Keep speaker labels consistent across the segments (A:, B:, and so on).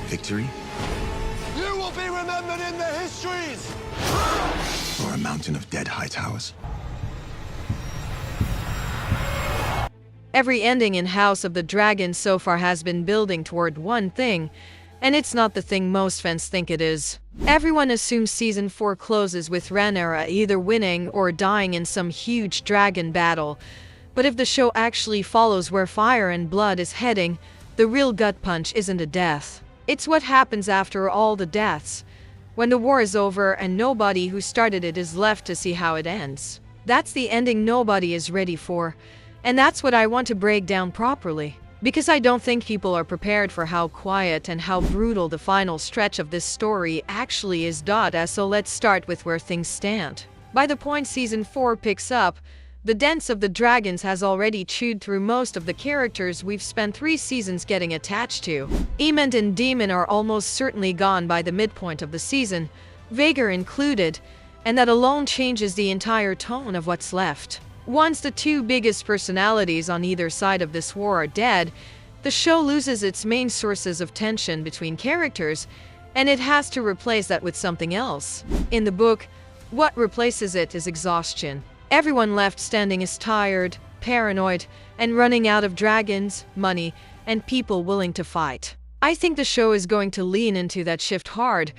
A: Victory?
B: You will be remembered in the histories!
A: Or a mountain of dead high towers?
C: Every ending in House of the Dragon so far has been building toward one thing, and it's not the thing most fans think it is. Everyone assumes Season 4 closes with Rhaenyra either winning or dying in some huge dragon battle, but if the show actually follows where Fire and Blood is heading, the real gut punch isn't a death. It's what happens after all the deaths, when the war is over and nobody who started it is left to see how it ends. That's the ending nobody is ready for, and that's what I want to break down properly. Because I don't think people are prepared for how quiet and how brutal the final stretch of this story actually is. So let's start with where things stand. By the point Season 4 picks up, the Dance of the Dragons has already chewed through most of the characters we've spent 3 seasons getting attached to. Aemond and Daemon are almost certainly gone by the midpoint of the season, Vhagar included, and that alone changes the entire tone of what's left. Once the 2 biggest personalities on either side of this war are dead, the show loses its main sources of tension between characters, and it has to replace that with something else. In the book, what replaces it is exhaustion. Everyone left standing is tired, paranoid, and running out of dragons, money, and people willing to fight. I think the show is going to lean into that shift hard,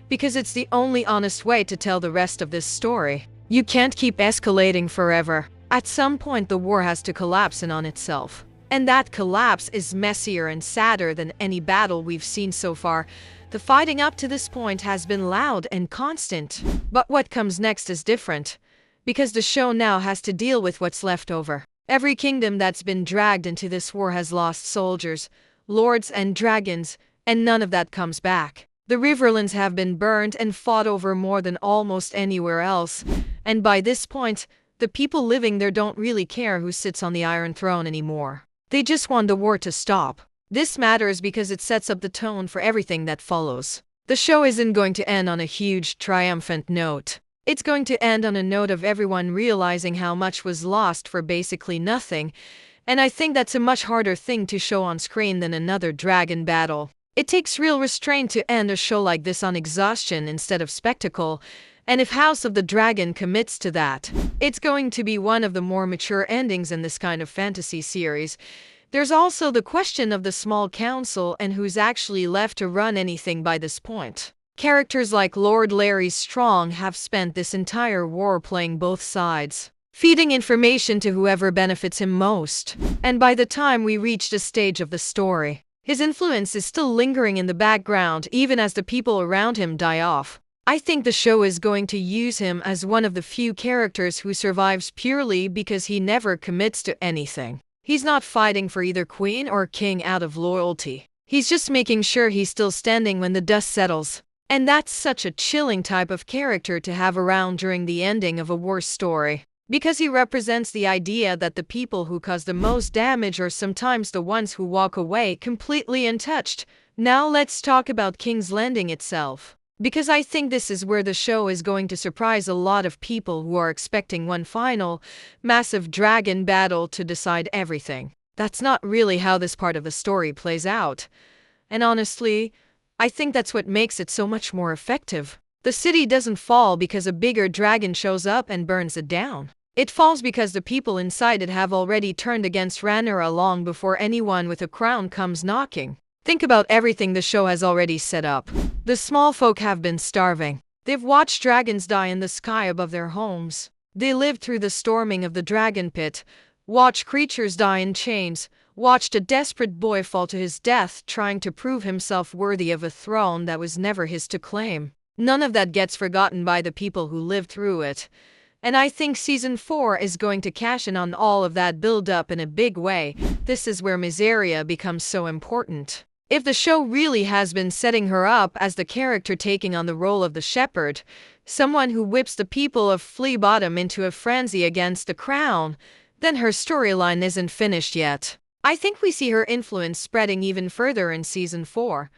C: because it's the only honest way to tell the rest of this story. You can't keep escalating forever. At some point the war has to collapse in on itself. And that collapse is messier and sadder than any battle we've seen so far. The fighting up to this point has been loud and constant. But what comes next is different, because the show now has to deal with what's left over. Every kingdom that's been dragged into this war has lost soldiers, lords and dragons, and none of that comes back. The Riverlands have been burned and fought over more than almost anywhere else, and by this point, the people living there don't really care who sits on the Iron Throne anymore. They just want the war to stop. This matters because it sets up the tone for everything that follows. The show isn't going to end on a huge, triumphant note. It's going to end on a note of everyone realizing how much was lost for basically nothing, and I think that's a much harder thing to show on screen than another dragon battle. It takes real restraint to end a show like this on exhaustion instead of spectacle, and if House of the Dragon commits to that, it's going to be one of the more mature endings in this kind of fantasy series. There's also the question of the small council and who's actually left to run anything by this point. Characters like Lord Larry Strong have spent this entire war playing both sides, feeding information to whoever benefits him most. And by the time we reach this stage of the story, his influence is still lingering in the background even as the people around him die off. I think the show is going to use him as one of the few characters who survives purely because he never commits to anything. He's not fighting for either queen or king out of loyalty. He's just making sure he's still standing when the dust settles. And that's such a chilling type of character to have around during the ending of a war story, because he represents the idea that the people who cause the most damage are sometimes the ones who walk away completely untouched. Now let's talk about King's Landing itself, because I think this is where the show is going to surprise a lot of people who are expecting one final, massive dragon battle to decide everything. That's not really how this part of the story plays out. And honestly, I think that's what makes it so much more effective. The city doesn't fall because a bigger dragon shows up and burns it down. It falls because the people inside it have already turned against Rhaenyra long before anyone with a crown comes knocking. Think about everything the show has already set up. The small folk have been starving. They've watched dragons die in the sky above their homes. They lived through the storming of the dragon pit, watched creatures die in chains, watched a desperate boy fall to his death trying to prove himself worthy of a throne that was never his to claim. None of that gets forgotten by the people who lived through it. And I think Season 4 is going to cash in on all of that build-up in a big way. This is where Mysaria becomes so important. If the show really has been setting her up as the character taking on the role of the shepherd, someone who whips the people of Flea Bottom into a frenzy against the crown, then her storyline isn't finished yet. I think we see her influence spreading even further in Season 4.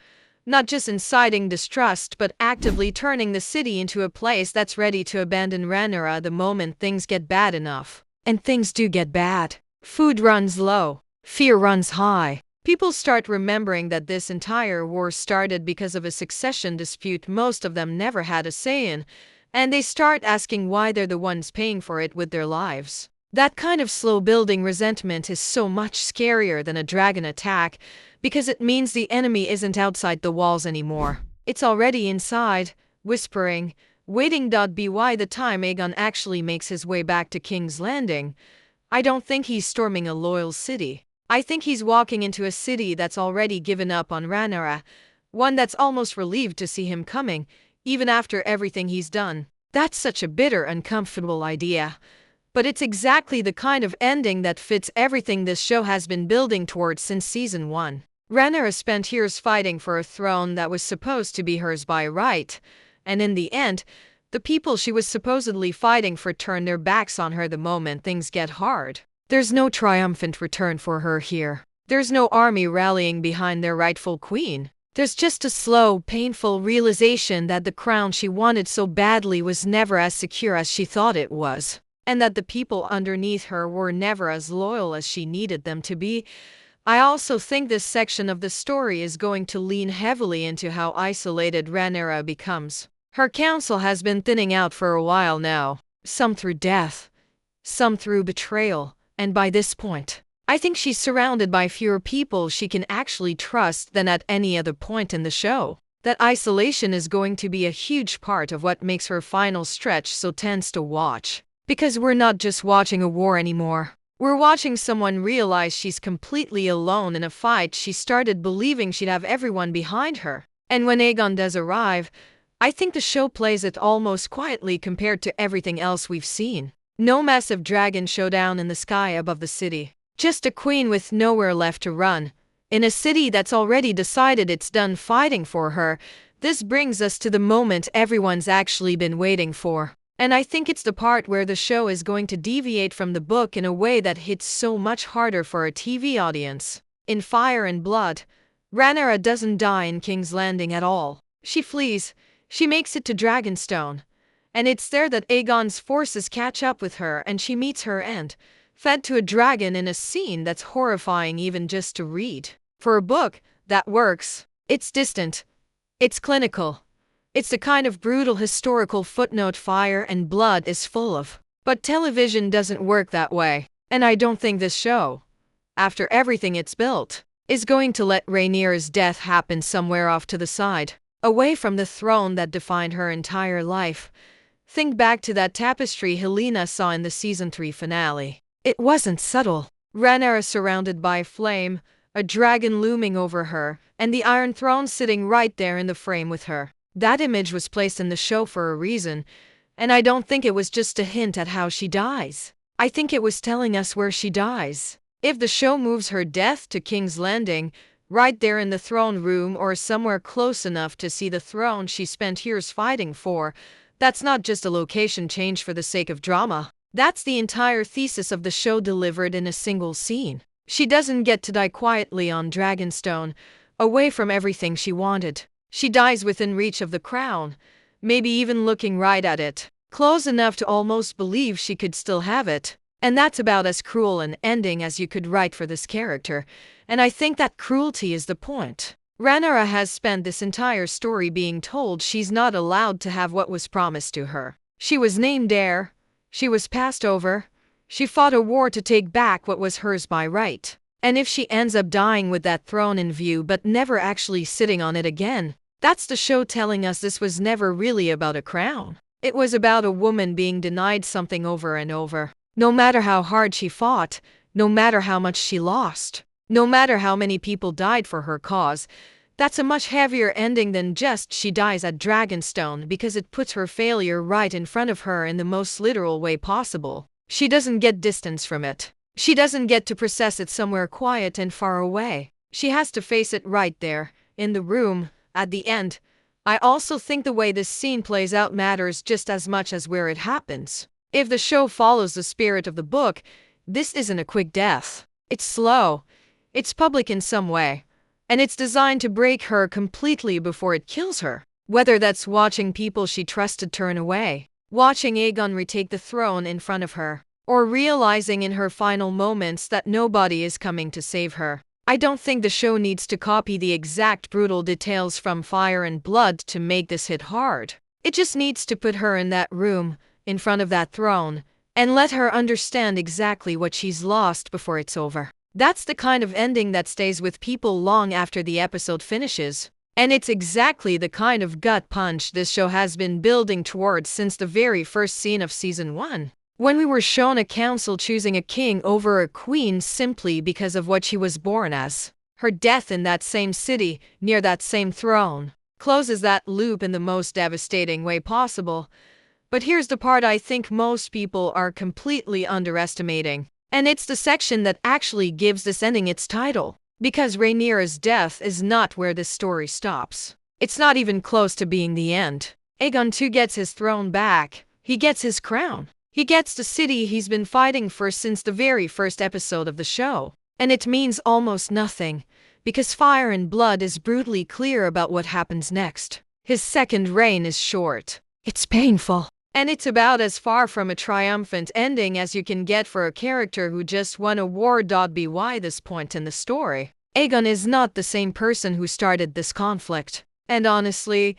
C: Not just inciting distrust, but actively turning the city into a place that's ready to abandon Rhaenyra the moment things get bad enough. And things do get bad. Food runs low. Fear runs high. People start remembering that this entire war started because of a succession dispute most of them never had a say in, and they start asking why they're the ones paying for it with their lives. That kind of slow-building resentment is so much scarier than a dragon attack because it means the enemy isn't outside the walls anymore. It's already inside, whispering, waiting. By the time Aegon actually makes his way back to King's Landing, I don't think he's storming a loyal city. I think he's walking into a city that's already given up on Rhaenyra, one that's almost relieved to see him coming, even after everything he's done. That's such a bitter, uncomfortable idea. But it's exactly the kind of ending that fits everything this show has been building towards since season 1. Rhaenyra spent years fighting for a throne that was supposed to be hers by right, and in the end, the people she was supposedly fighting for turn their backs on her the moment things get hard. There's no triumphant return for her here. There's no army rallying behind their rightful queen. There's just a slow, painful realization that the crown she wanted so badly was never as secure as she thought it was, and that the people underneath her were never as loyal as she needed them to be. I also think this section of the story is going to lean heavily into how isolated Rhaenyra becomes. Her council has been thinning out for a while now, some through death, some through betrayal. And by this point, I think she's surrounded by fewer people she can actually trust than at any other point in the show. That isolation is going to be a huge part of what makes her final stretch so tense to watch. Because we're not just watching a war anymore. We're watching someone realize she's completely alone in a fight she started believing she'd have everyone behind her. And when Aegon does arrive, I think the show plays it almost quietly compared to everything else we've seen. No massive dragon showdown in the sky above the city. Just a queen with nowhere left to run. In a city that's already decided it's done fighting for her, this brings us to the moment everyone's actually been waiting for. And I think it's the part where the show is going to deviate from the book in a way that hits so much harder for a TV audience. In Fire and Blood, Rhaenyra doesn't die in King's Landing at all. She flees. She makes it to Dragonstone. And it's there that Aegon's forces catch up with her and she meets her end, fed to a dragon in a scene that's horrifying even just to read. For a book, that works. It's distant. It's clinical. It's the kind of brutal historical footnote Fire and Blood is full of. But television doesn't work that way. And I don't think this show, after everything it's built, is going to let Rhaenyra's death happen somewhere off to the side, away from the throne that defined her entire life. Think back to that tapestry Helaena saw in the season 3 finale. It wasn't subtle. Rhaenyra surrounded by flame, a dragon looming over her, and the Iron Throne sitting right there in the frame with her. That image was placed in the show for a reason, and I don't think it was just a hint at how she dies. I think it was telling us where she dies. If the show moves her death to King's Landing, right there in the throne room or somewhere close enough to see the throne she spent years fighting for, that's not just a location change for the sake of drama. That's the entire thesis of the show delivered in a single scene. She doesn't get to die quietly on Dragonstone, away from everything she wanted. She dies within reach of the crown, maybe even looking right at it, close enough to almost believe she could still have it. And that's about as cruel an ending as you could write for this character, and I think that cruelty is the point. Rhaenyra has spent this entire story being told she's not allowed to have what was promised to her. She was named heir. She was passed over. She fought a war to take back what was hers by right. And if she ends up dying with that throne in view but never actually sitting on it again, that's the show telling us this was never really about a crown. It was about a woman being denied something over and over. No matter how hard she fought, no matter how much she lost, no matter how many people died for her cause, that's a much heavier ending than just she dies at Dragonstone because it puts her failure right in front of her in the most literal way possible. She doesn't get distance from it. She doesn't get to process it somewhere quiet and far away. She has to face it right there, in the room, at the end. I also think the way this scene plays out matters just as much as where it happens. If the show follows the spirit of the book, this isn't a quick death. It's slow. It's public in some way. And it's designed to break her completely before it kills her. Whether that's watching people she trusted turn away, watching Aegon retake the throne in front of her, or realizing in her final moments that nobody is coming to save her. I don't think the show needs to copy the exact brutal details from Fire and Blood to make this hit hard. It just needs to put her in that room, in front of that throne, and let her understand exactly what she's lost before it's over. That's the kind of ending that stays with people long after the episode finishes. And it's exactly the kind of gut punch this show has been building towards since the very first scene of season 1. When we were shown a council choosing a king over a queen simply because of what she was born as. Her death in that same city, near that same throne, closes that loop in the most devastating way possible. But here's the part I think most people are completely underestimating. And it's the section that actually gives this ending its title. Because Rhaenyra's death is not where this story stops. It's not even close to being the end. Aegon II gets his throne back. He gets his crown. He gets the city he's been fighting for since the very first episode of the show. And it means almost nothing, because Fire and Blood is brutally clear about what happens next. His second reign is short. It's painful. And it's about as far from a triumphant ending as you can get for a character who just won a war. By this point in the story, Aegon is not the same person who started this conflict. And honestly,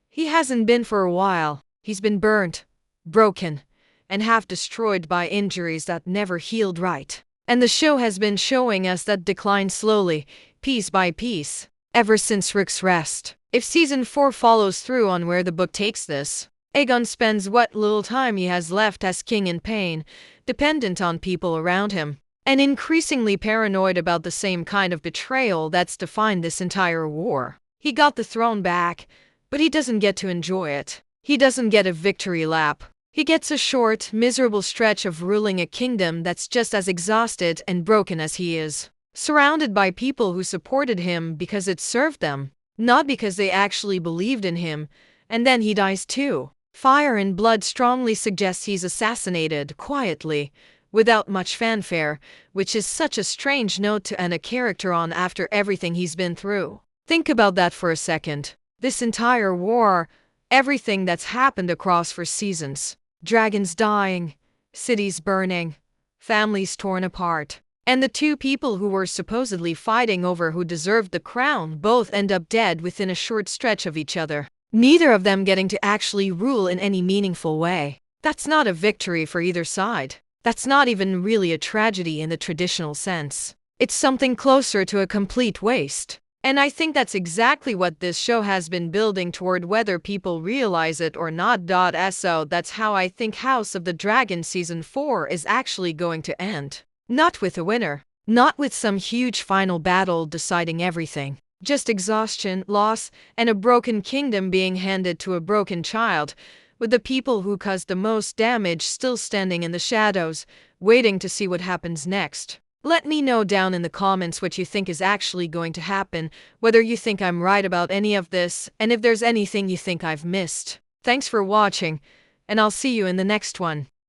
C: he hasn't been for a while. He's been burnt, broken, and half destroyed by injuries that never healed right. And the show has been showing us that decline slowly, piece by piece, ever since Rook's Rest. If season 4 follows through on where the book takes this, Aegon spends what little time he has left as king in pain, dependent on people around him, and increasingly paranoid about the same kind of betrayal that's defined this entire war. He got the throne back, but he doesn't get to enjoy it. He doesn't get a victory lap. He gets a short, miserable stretch of ruling a kingdom that's just as exhausted and broken as he is, surrounded by people who supported him because it served them, not because they actually believed in him, and then he dies too. Fire and Blood strongly suggests he's assassinated quietly, without much fanfare, which is such a strange note to end a character on after everything he's been through. Think about that for a second. This entire war, everything that's happened across 4 seasons. Dragons dying, cities burning, families torn apart. And the 2 people who were supposedly fighting over who deserved the crown both end up dead within a short stretch of each other. Neither of them getting to actually rule in any meaningful way. That's not a victory for either side. That's not even really a tragedy in the traditional sense. It's something closer to a complete waste. And I think that's exactly what this show has been building toward, whether people realize it or not. So that's how I think House of the Dragon Season 4 is actually going to end. Not with a winner. Not with some huge final battle deciding everything. Just exhaustion, loss, and a broken kingdom being handed to a broken child, with the people who caused the most damage still standing in the shadows, waiting to see what happens next. Let me know down in the comments what you think is actually going to happen, whether you think I'm right about any of this, and if there's anything you think I've missed. Thanks for watching, and I'll see you in the next one.